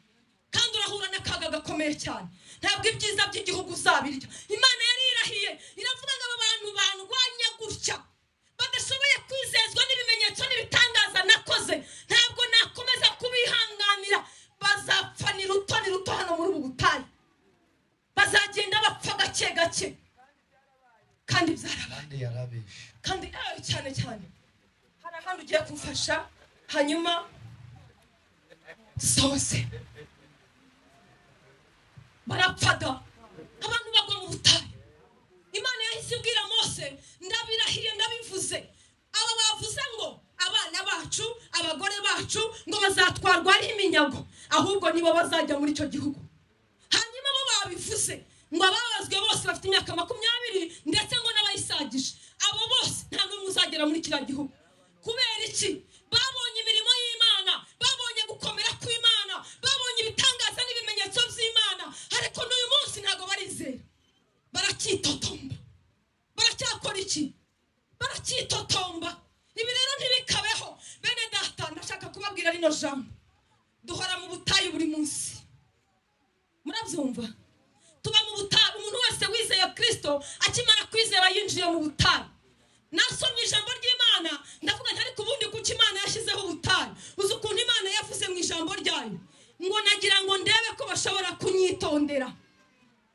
bikomeye cyane ntabwo ibyiza by'igihugu uzabirya Imana yari irahiye iravuga ngo aba bantu bandwanya gutya badashoboye kwizezwa n'ibimenyetso n'ibitangaza nakoze ntabwo nakomeza kubihanganira bazapfa ni ruto hano muri ubu butayu bazagenda bapfa gake gake kandi byarabaye kandi cyane hari ahantu ugiye kumfasha hanyuma zose barapfaga abantu bagwa mu butayu Imana yahise ibwira Mose ndabirahiye ndabivuze aba bavuze ngo abana bacu abagore bacu ngo bazatwarwa n'iminyago ahubwo nibo bazajya muri icyo gihugu hanyuma bo babivuze ngo ababazwe bose bafite imyaka 20 ndetse ngo n'abayisagije abo bose nta n'umwe uzagera muri kiriya gihugu kubera iki babonye imirimo y'Imana babonye gukomera kw'Imana babonye ibitangaza n'ibimenyetso by'Imana ariko n'uyu munsi ntago barizera baracyitotomba baracyakora iki baracyitotomba ibi rero ntibikabeho bene data ndashaka kubabwira rino jambo duhora mu butayu buri munsi murabyumva tuba mu butayu umuntu wese wizeye Kristo akimara kwizera yinjiye mu butayu nasomye ijambo ry'Imana ndavuga ntari kubundi kuki Imana yashyizeho ubutayu uzi ukuntu Imana yavuze mu ijambo ryayo ngo nagira ngo ndebe ko bashobora kunyitondera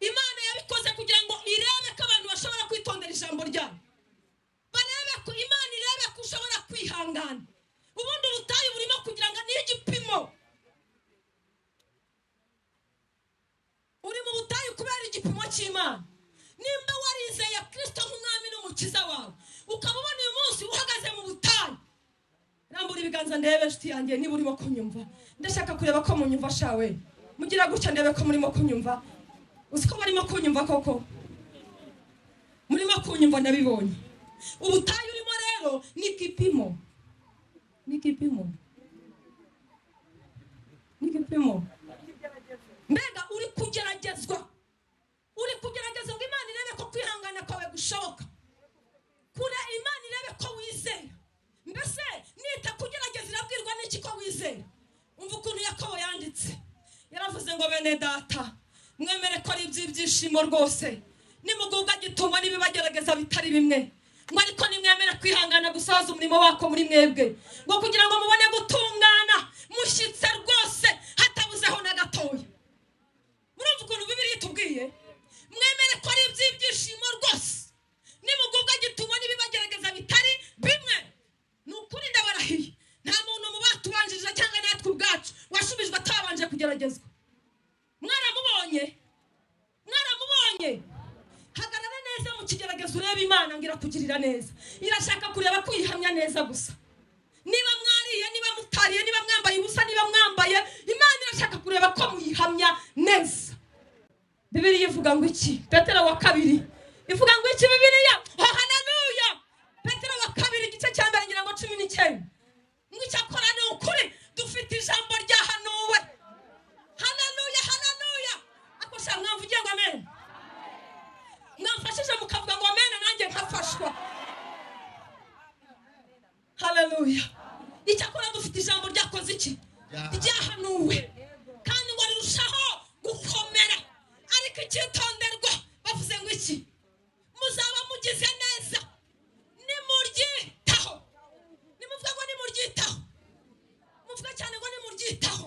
Imana yabikoze kugira ngo irebe ko abantu bashobora kwitondera ijambo ryayo barebe ko Imana irebe ko ushobora kwihangana ubundi ubutayu burimo kugira ngo ni igipimo uri mu butayu kubera igipimo cy'Imana nimba warizeye Kristo nk'umwami n'umukiza wawe ukaba ubona uyu munsi uhagaze mu butayu rambura ibiganza ndebe nshuti yanjye niba urimo kunyumva ndashaka kureba ko munyumva shawe mugira gutya ndebe ko murimo kunyumva uzi ko barimo kunyumva koko murimo kunyumva ndabibonye ubutayu urimo rero ni igipimo mbega uri kugeragezwa ngo Imana irebe ko kwihangana kwawe gushoboka kure Imana irebe ko wizera mbese nita kugerageza irabwirwa n'iki ko wizera umva ukuntu Yakobo yanditse yaravuze ngo bene data mwemere ko ari iby'ibyishimo rwose nimugubwa gituma n'ibibagerageza bitari bimwe ngo ariko nimwemere kwihangana gusohoza umurimo wako muri mwebwe ngo kugira ngo mubone gutungana mushyitse rwose hatabuzeho na gatoya murumva ukuntu Bibiliya itubwiye mwemere ko ari iby'ibyishimo rwose nimugubwa gituma n'ibibagerageza bitari bimwe ni ukuri ndabarahiye nta muntu mu batubanjije cyangwa natwe ubwacu washubijwe atabanje kugeragezwa mwaramubonye hagarara neza mu kigeragezo ureba Imana ngira kugirira neza irashaka kureba kwihamya neza gusa niba mwariye niba mutariye niba mwambaye ubusa niba mwambaye Imana irashaka kureba ko muyihamya neza Bibiliya ivuga ngo iki Petero wa 2 ivuga ngo iki Bibiliya haleluya Petero wa 2 igice cya mbere ngira ngo 19 ngo icyakora ni ukuri dufite ijambo rya hanuwe haleluya ako sha mwamvugiye ngo amen mwamfashije mukavuga ngo amen nanjye nkafashwa haleluya icyakora dufite ijambo ryakoze iki ryahanuwe kandi ngo rirushaho gukomera ariko icyitonderwa bavuze ngo iki muzaba mugize neza nimuryitaho nimuvuga ngo nimuryitaho muvuga cyane ngo nimuryitaho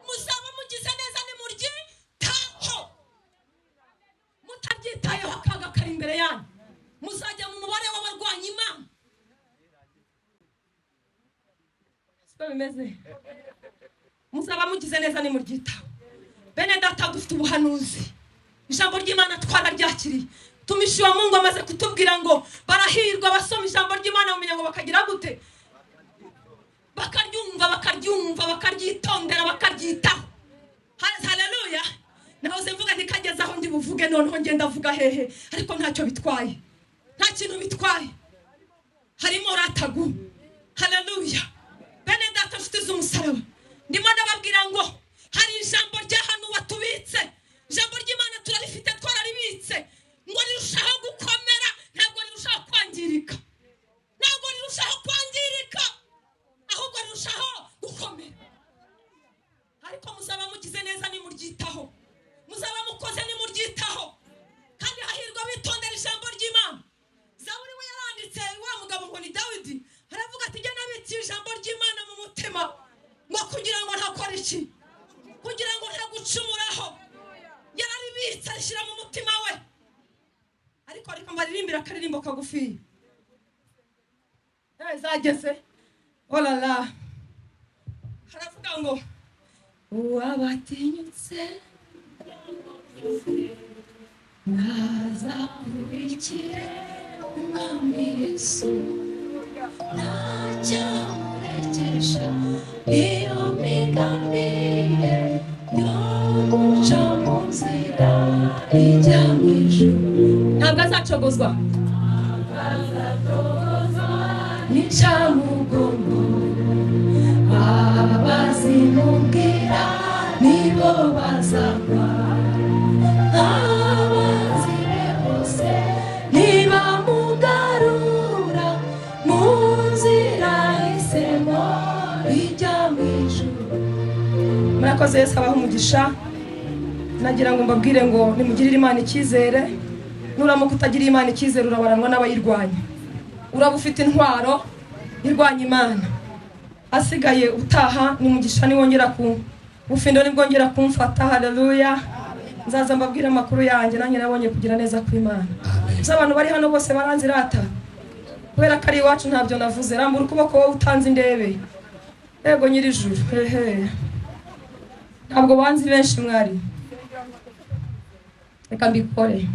muzaba mugize neza nimuryitaho mutaryitayeho akaga kari imbere yanyu muzajya mu mubare w'abarwanya Imana siko bimeze muzaba mugize neza nimuryitaho bene data dufite ubuhanuzi ijambo ry'Imana twararyakiriye tumishiwe Mungu amaze kutubwira ngo barahirwa basoma ijambo ry'Imana bamenya ngo bakagira gute bakaryumva bakaryitondera bakaryitaho haleluya nahoze mvuga ntikageze aho ndi buvuge noneho ngenda avuga hehe ariko ntacyo bitwaye nta kintu bitwaye harimo ratagu haleluya bene data nshuti z'umusaraba ndimo ndababwira ngo hari ijambo rya hano watubitse ijambo ry'Imana turarifite twararibitse ngo rirushaho gukomera ntabwo rirushaho kwangirika ahubwo rirushaho gukomera ariko muzaba mugize neza nimuryitaho muzaba mukoze nimuryitaho kandi hahirwa bitondera ijambo ry'Imana. Zaburi we yaranditse wa mugabo ngo ni Dawidi aravuga ati jya nabitse ijambo ry'Imana mu mutima ngo kugira ngo ntakora iki, kugira ngo ntagucumuraho. Yararibitse ashyira mu mutima we. Ariko reka maririmbira akaririmbo kagufi zageze olala haravuga ngo uwabatinyutse nazakurikire umwami Yesu najyamurekesha iyo migambi ye yo guca mu nzira ijya mu ijuru. Ntabwo azacogozwa n'icyamugongo abazimubwira nibo bazagwa abanzi be bose nibamugarura mu nzira isemo ijya mu ijuru. Murakoze. Yesu abaha umugisha. Nagira ngo mbabwire ngo nimugirire Imana icyizere. Nuramuka utagira Imana icyizere urabaranwa n'abayirwanya. Uraba ufite intwaro irwanya Imana. Asigaye utaha nimugisha niwongera ku bufindo nibwongera kumfata. Haleluya. Nzaza mbabwira amakuru yanjye nanjye nabonye kugira neza kw'Imana. Abantu bari hano bose baranzirata kubera ko ari iwacu ntabyo navuze. Rambura ukuboko wowe utanze indebe. Yego nyirijuru. Hehe. Ntabwo banzi benshi mwari. Reka mbikore.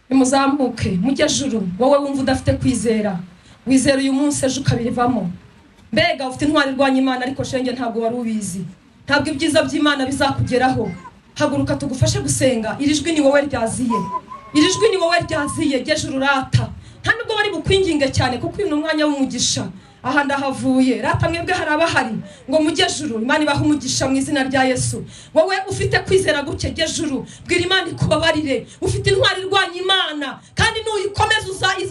Nimuzamuke mujye juru. Wowe wumva udafite kwizera, wizera uyu munsi ejo ukabirivamo. Mbega ufite intwari irwanya Imana ariko shenge ntabwo wari ubizi. Ntabwo ibyiza by'Imana bizakugeraho. Haguruka tugufashe gusenga. Iri jwi ni wowe ryaziye. Iri jwi ni wowe ryaziye. Jye juru rata. Nta nubwo bari bukwinginge cyane kuko uyu ni umwanya w'umugisha. Aha ndahavuye. Rata mwebwe hari abahari ngo mujye juru. Imana ibaha umugisha mu izina rya Yesu. Wowe ufite kwizera guke jye juru. Bwira Imana ikubabarire. Ufite intwari irwanya Imana kandi nuyikomeza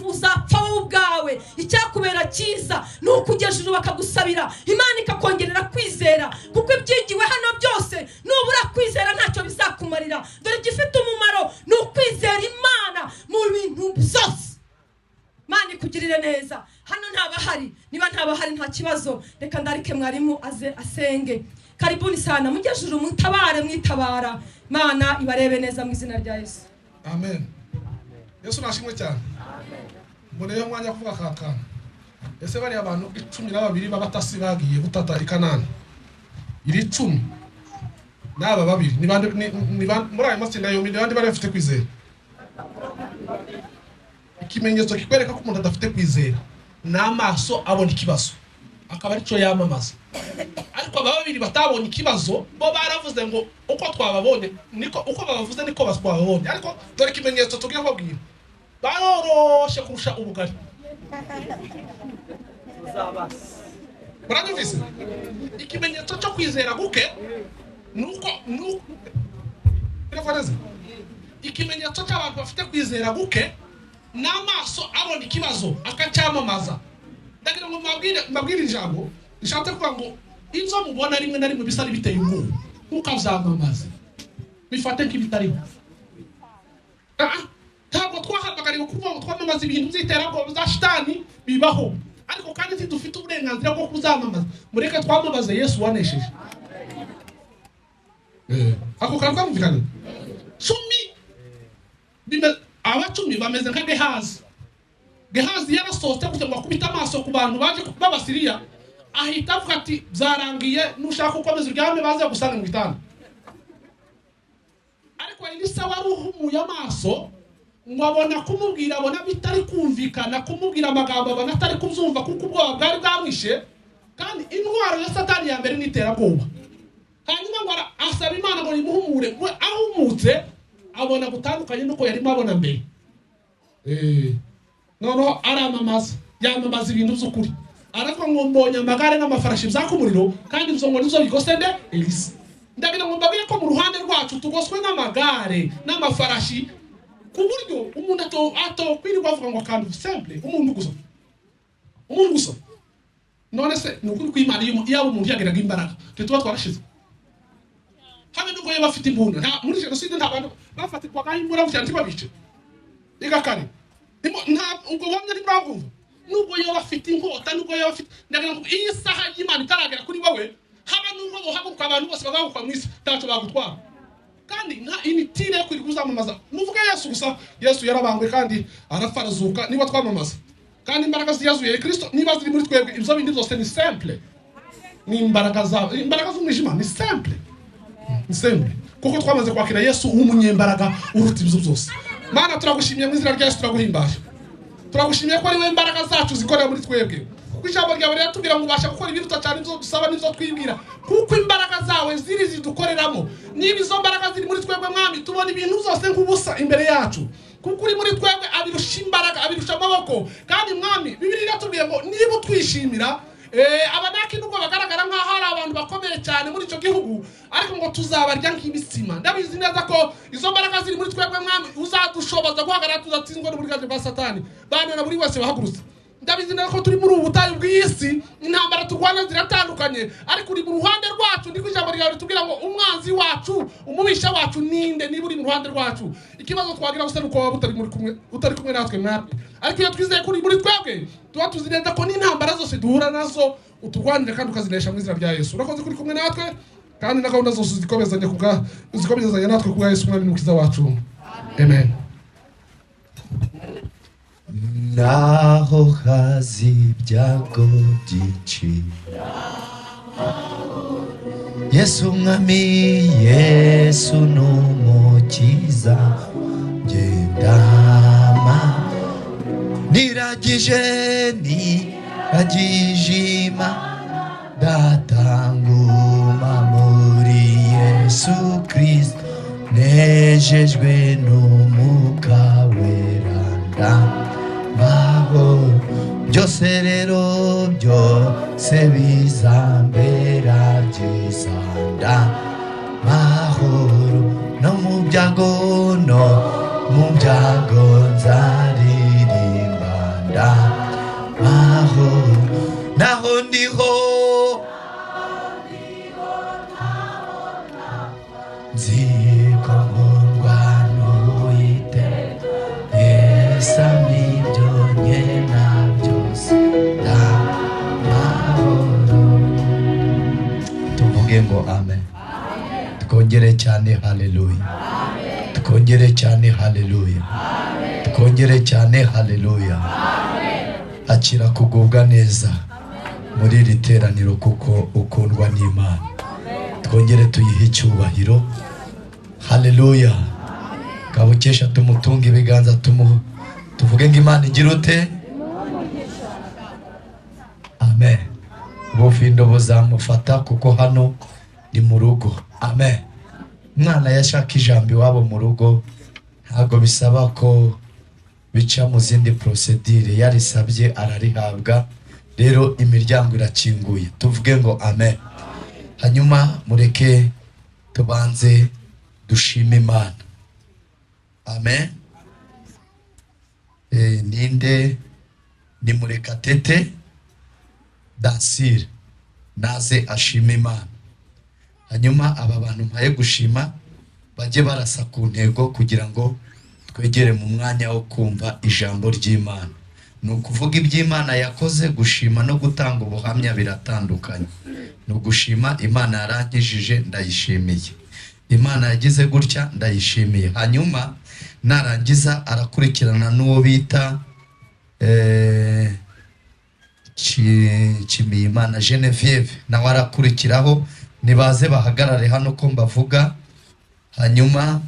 uzapfa wowe ubwawe. Icyakubera cyiza ni ukujya juru bakagusabira. Imana ikakongerera kwizera kuko ibyigiwe hano byose nubura kwizera ntacyo bizakumarira. Dore gifite umumaro ni ukwizera Imana mu bintu byose. Imana ikugirire neza. Hano ntabahari. Niba ntabahari nta kibazo. Reka ndarike mwarimu aze asenge. Karibuni sana. Mujye juru mutabare mwitabara. Imana ibarebe neza mu izina rya Yesu. Amen. Yesu nashimwe cyane. Mboneye umwanya kuvuga kakana. Ese bari abantu 12 babatasi bagiye gutata i Kanani. Iri 10 naba babiri ni muri ayo matsinda yo bandi barafite kwizera. Ikimenyetso kikwereka ko umuntu adafite kwizera n'amaso abona ikibazo akaba ari cyo yamamaza. Ariko aba babiri batabonye ikibazo bo baravuze ngo uko twababonye niko uko babavuze niko baswabonye. Ariko dore ikimenyetso tugiye kubwira baroroshe kurusha ubugari. Muranyumvise? Ikimenyetso cyo kwizera guke nuko birafareze. Ikimenyetso cy'abantu bafite kwizera guke n'amaso abona ikibazo akacyamamaza. Ndagira ngo mbabwire ijambo rishaka kuvuga ngo ibyo mubona rimwe na rimwe bisari biteye ubwoba ntukabyamamaze bifate nk'ibitariho. Ntabwo twahamagariwe kuvuga ngo twamamaze ibintu by'iterabwoba za shitani bibaho, ariko kandi ntidufite uburenganzira bwo kuzamamaza. Mureke twamamaze Yesu wanesheje. Ako kantu kumvikana 10 abacumi bameze nka Gehazi. Gehazi yarasohotse kugira ngo akubita amaso ku bantu baje b'Abasiriya, ahita avuga ati byarangiye nushaka ukomeza uryame baze gusanga mu gitanda. Ariko Elisa waruhumuye amaso ngo abona kumubwira abona bitari kumvikana, kumubwira amagambo abona atari kubyumva kuko ubwoba bwari bwamwishe, kandi intwaro ya Satani ya mbere n'iterabwoba. Hanyuma ngo asaba Imana ngo imuhumure, we ahumutse abona gutandukanye nuko yari mabona mbere. Noneho aramamaza, yamamaza ibintu by'ukuri. Aravuga ngo mbonye amagare n'amafarashi byaka umuriro kandi ibyo ngo nizo bigose nde Elisa. Ndagira ngo mbabwire ko mu ruhande rwacu tugoswe n'amagare n'amafarashi ku buryo umuntu atokwirirwa avuga ngo kandi simple umuntu gusa. None se ni ukuri kw'Imana iyo umuntu yageraga imbaraga tuba twarashize. habe nubwo yo bafite imbunda nta muri jenoside nta bantu bafatirwaga imbunda cyane tibabice igakare nta ubwo wamye ari bravumva nubwo yo bafite inkota nubwo yo bafite ndagira ngo iyi saha y'Imana itaragera kuri wowe haba nubwo bohaguruka abantu bose bagahukwa mwisi tacho bagutwara kandi nta imitire yo kuri kuzamamaza nuvuga Yesu gusa Yesu yarabambwe kandi arafarazuka niba twamamaza kandi imbaraga ziyazuye Kristo niba ziri muri twebwe ibyo bindi byose ni simple ni imbaraga z'umwijima ni simple kuko twamaze kwakira Yesu umunyembaraga uruta ibyo byose. Mana turagushimiye mu izina rya Yesu turaguhimbaje turagushimiye ko ari we imbaraga zacu zikorera muri twebwe kuko ijambo ryawe riratubwira ngo ubasha gukora ibiruta cyane ibyo dusaba n'ibyo twibwira kuko imbaraga zawe ziri zidukoreramo niba izo mbaraga ziri muri twebwe mwami tubona ibintu byose nk'ubusa imbere yacu kuko uri muri twebwe abirusha imbaraga abirusha amaboko kandi mwami Bibiliya iratubwiye ngo niba utwishimira abanaki nubwo bagaragara nk'aho ari abantu bakomeye cyane muri icyo gihugu ariko ngo tuzabarya nk'ibisima ndabizi neza ko izo mbaraga ziri muri twebwe mwami uzadushoboza guhagarara tuzatsindwa n'uburiganya bwa Satani bane na buri wese bahagurutse ndabizi neza ko turi muri ubu butayu bw'isi intambara turwana ziratandukanye ariko uri mu ruhande rwacu ndiko ijambo ryawe ritubwira ngo umwanzi wacu umubisha wacu ninde niba uri mu ruhande rwacu ikibazo twagira gusa nuko waba utari kumwe natwe mwami ariko iyo twizeye kuri muri twebwe tuba tuzi neza ko n'intambara zose duhura nazo uturwanire kandi ukazinesha mu izina rya Yesu urakoze kuri kumwe natwe kandi na gahunda zose zikomezanya natwe kubwa Yesu mwami n'umukiza wacu amen. Naho hazi ibyago byinshi Yesu mwami Yesu n'umukiza ngendama niragije Imana datanguma muri Yesu Kristo nejejwe n'umwuka wera ndamahoro byose rero byose bizambera byiza ndamahoro no mu byago nzaririmba ndamahoro naho ndiho nziko nkundwa n'Uwiteka Yesu n'ibyo nkena byose ndamahoro. Tuvuge ngo amen. Twongere cyane haleluya. Twongere cyane haleluya. Twongere cyane haleluya. Akira kugubwa neza muri iri teraniro kuko ukundwa n'Imana. Twongere tuyihe icyubahiro. Haleluya. Kabukesha tumutunga ibiganza tuvuge ngo Imana igira ute? Amen. Ubufindo buzamufata kuko hano ni mu rugo. Amen. Mwana yashaka ijambo iwabo mu rugo ntabwo bisaba ko bica mu zindi procedure yarisabye ararihabwa rero imiryango irakinguye tuvuge ngo amen. Hanyuma mureke tubanze dushime Imana. Amen. Ninde ni Murekatete Dansire naze ashime Imana. Hanyuma aba bantu mpaye gushima bajye barasa ku ntego kugira ngo twegere mu mwanya wo kumva ijambo ry'Imana. Ni ukuvuga iby'Imana yakoze, gushima no gutanga ubuhamya biratandukanye. Ni ugushima Imana yarankijije ndayishimiye, Imana yagize gutya ndayishimiye. Hanyuma narangiza arakurikirana n'uwo bita Imana Genevieve nawe arakurikiraho, nibaze bahagarare hano ko mbavuga. Hanyuma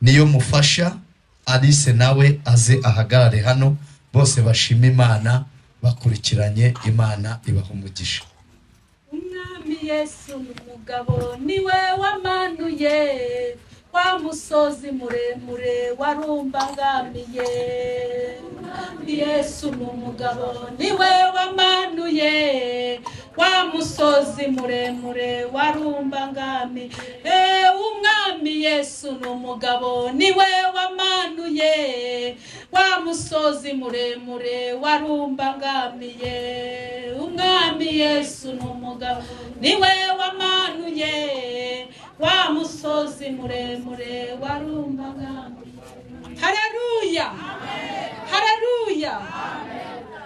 niyo mufasha Alice nawe aze ahagarare hano, bose bashima Imana bakurikiranye. Imana ibaha umugisha. Umwami Yesu n'umugabo niwe wamanuye wa musozi muremure warumbangamiye. Umwami Yesu n'umugabo niwe wamanuye wa musozi muremure warumbangamiye. Umwami Yesu n'umugabo niwe wamanuye wa musozi muremure warumbangamiye. Umwami Yesu n'umugabo niwe wamanuye wa musozi muremure warumbangamiye. Haleluya, haleluya.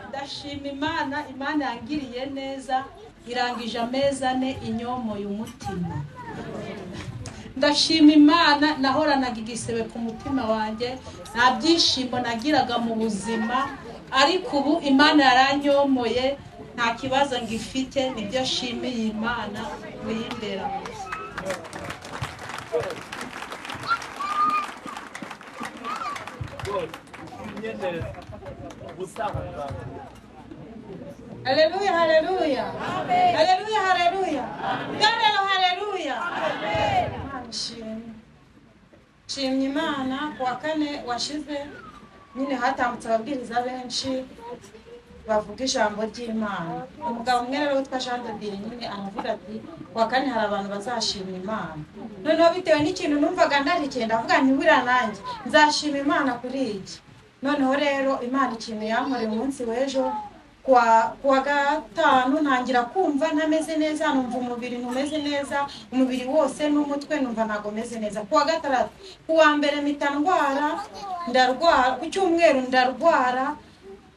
Ndashima Imana, Imana yangiriye neza, irangije amezi 4 inyomoye umutima. Ndashima Imana, nahoranaga igisebe ku mutima wanjye, nta byishimo nagiraga mu buzima, ariko ubu Imana yaranyomoye, nta kibazo ngifite. Nibyo shimiye Imana wiyimbera. Haleluya, haleluya. Amen. Haleluya, haleluya. Amen. Haleluya. Amen. Shimye Imana kuwa 4 washize nyine hatambutse ababwiriza benshi bavuga ijambo ry'Imana. Umugabo umwe rero witwa Jean de Dieu nyine aravuga ati kuwa 4 hari abantu bazashima Imana. Noneho bitewe n'ikintu numvaga ndarikiye ndavuga nti wira nanjye nzashima Imana kuri iki. Noneho rero Imana ikintu yankoreye umunsi w'ejo kuwa gatanu ntangira kumva ntameze neza, numva umubiri ntumeze neza, umubiri wose n'umutwe numva ntago meze neza. Kuwa gatandatu, kuwa mbere mpita ndarwara, ku cyumweru ndarwara,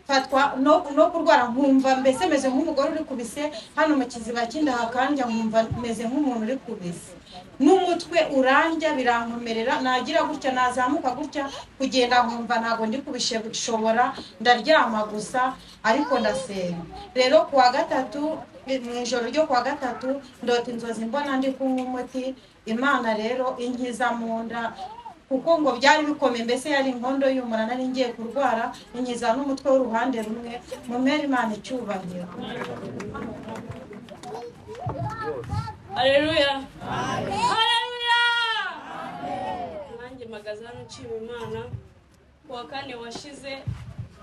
fatwa no kurwara nkumva mbese meze nk'umugore uri kubise hano mu kiziba cy'indaha kandi nkumva meze nk'umuntu uri kubise, n'umutwe urandya birankomerera, nagira gutya nazamuka gutya kugenda nkumva ntago ndi kubishobora, ndaryama gusa ariko ndasenga. Rero kuwa gatatu mu ijoro ryo kuwa gatatu ndota inzozi mbona ndi kunywa umuti. Imana rero inkiza mu nda kuko ngo byari bikomeye, mbese yari inkondo y'umura, nari ngiye kurwara, inkiza n'umutwe w'uruhande rumwe. Mumere Imana icyubahiro. Haleluya, haleluya. Nanjye magazano nshima Imana. Kuwa 4 washize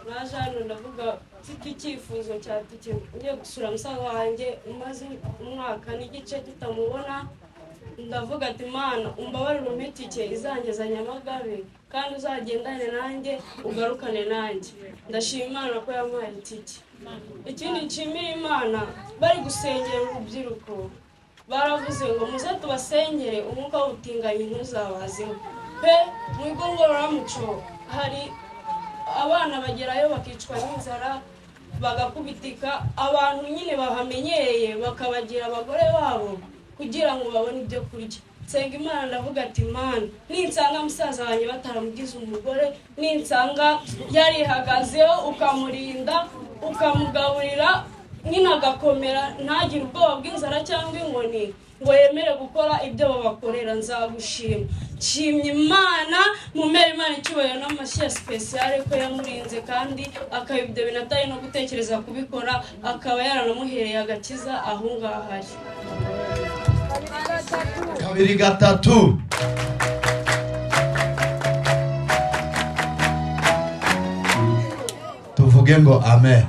naje hano ndavuga mfite icyifuzo cya tike ngiye gusura musaza wanjye umaze umwaka n'igice tutamubona. Ndavuga ati Imana umbabarire umpitike izangeza Nyamagabe kandi uzagendane nanjye ugarukane nanjye. Ndashima Imana ko yampaye itike. Ikindi nshimira Imana, bari gusengera urubyiruko baravuze ngo muze tubasengere umwuka w'ubutinganyi ntuzabazeho pe. Mu igongororamuco hari abana bagerayo bakicwa n'inzara bagakubitika, abantu nyine bahamenyereye bakabagira abagore babo kugira ngo babone ibyo kurya. Nsenga Imana ndavuga ati Imana ninsanga musaza wanjye bataramugize umugore, ninsanga yarihagazeho ukamurinda ukamugaburira nyine agakomera ntagire ubwoba bw'inzara cyangwa inkoni, ngo yemere gukora ibyo babakorera, nzagushima. Nshimye Imana, mumere Imana icyubahiro n'amashyi special ko yamurinze kandi akabibyo binatari no gutekereza kubikora, akaba yaranamuhereye agakiza aho ngaho ari. Kabiri gatatu. Tuvuge ngo amen.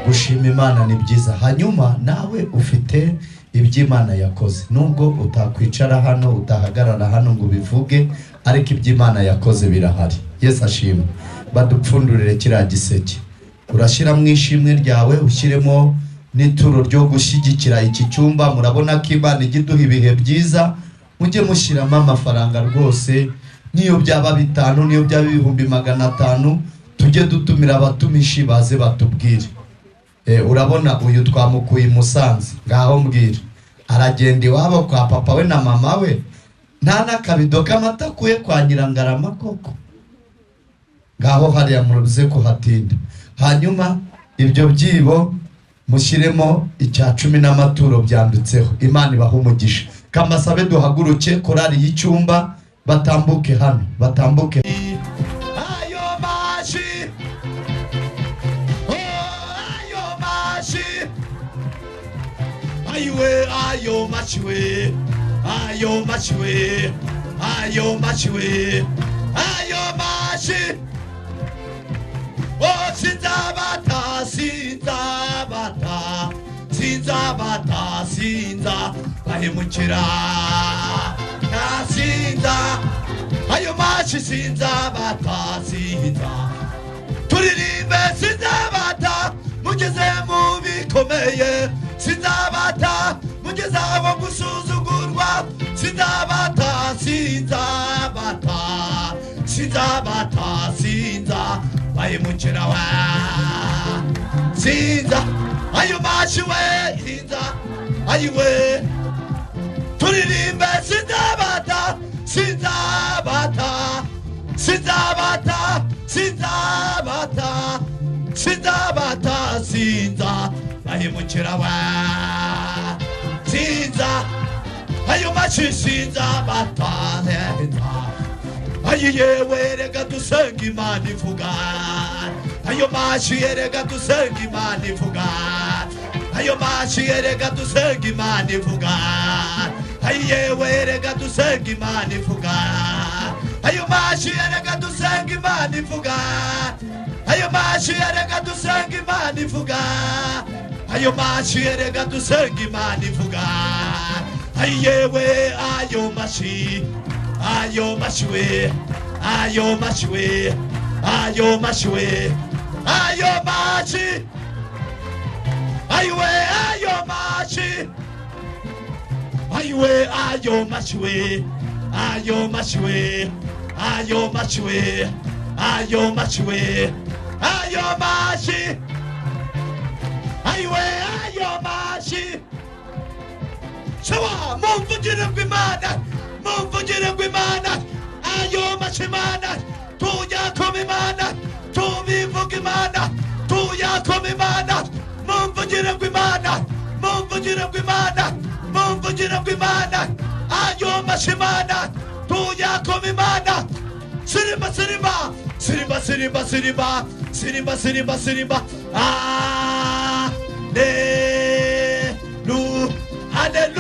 Gushima Imana ni byiza. Hanyuma nawe ufite iby'Imana yakoze, nubwo utakwicara hano utahagarara hano ngo bivuge, ariko iby'Imana yakoze birahari. Yesu ashimwe. Badupfundurire kiriya giseke, urashyira mu ishimwe ryawe, ushyiremo n'ituro ryo gushyigikira iki cyumba. Murabona ko Imana igiduha ibihe byiza, mujye mushyiramo amafaranga rwose, niyo byaba 5 niyo byaba 500, tujye dutumira abatumishi baze batubwire. Urabona uyu twamukuye Musanze, ngaho mbwira aragenda iwabo kwa papa we na mama we, nta n'akabido k'amata kuye kwa Nyirangarama koko, ngaho hariya muruze kuhatinda. Hanyuma ibyo byibo mushyiremo icya 10 n'amaturo byanditseho. Imana ibaha umugisha. Kamasabe duhaguruke korari y'icyumba batambuke hano, batambuke. Ayo mashi, ayo mashi, ayiwe ayo mashi we, ayo mashi we, ayo mashi we, ayo mashi. Oh, sinzabata, sinzabata, sinzabata, sinza bahemukira, sinza ayo mashi sinzabata sinza turirimbe sinzabata mugeze mu bikomeye sinzabata mugeze aho gusuzugurwa sinzabata sinzabata sinzabata sinza bayimukira wa sinza ayo mashi we sinza ayiwe turirimbe sinzabata sinzabata sinzabata sinzabata sinzabata sinza bahemukira wa sinza ayo mashi sinzabata ayiyewe reka dusenga Imana ivuga ayo mashi reka dusenga Imana ivuga ayo mashi reka dusenga Imana ivuga ayiyewe reka dusenga Imana ivuga ayo mashi reka dusenga Imana ivuga ayo mashi reka dusenga Imana ivuga ayo mashi reka dusenga Imana ivuga ayiyewe ayo mashi we ayo mashi we ayo mashi we ayo mashi ayiwe ayo mashi ayiwe ayo mashi we ayo mashi we ayo mashi we ayo mashi we ayo mashi ayiwe ayo mashi sawa mumvugire kw'Imana mumvugire kw'Imana ayo mashi Imana tuyakoma Imana tubivuga Imana tuyakoma Imana mumvugire kw'Imana mumvugire kw'Imana mumvugire kw'Imana ayo mashi Imana tuyakoma Imana sirimba sirimba sirimba sirimba sirimba sirimba sirimba sirimba hallelujah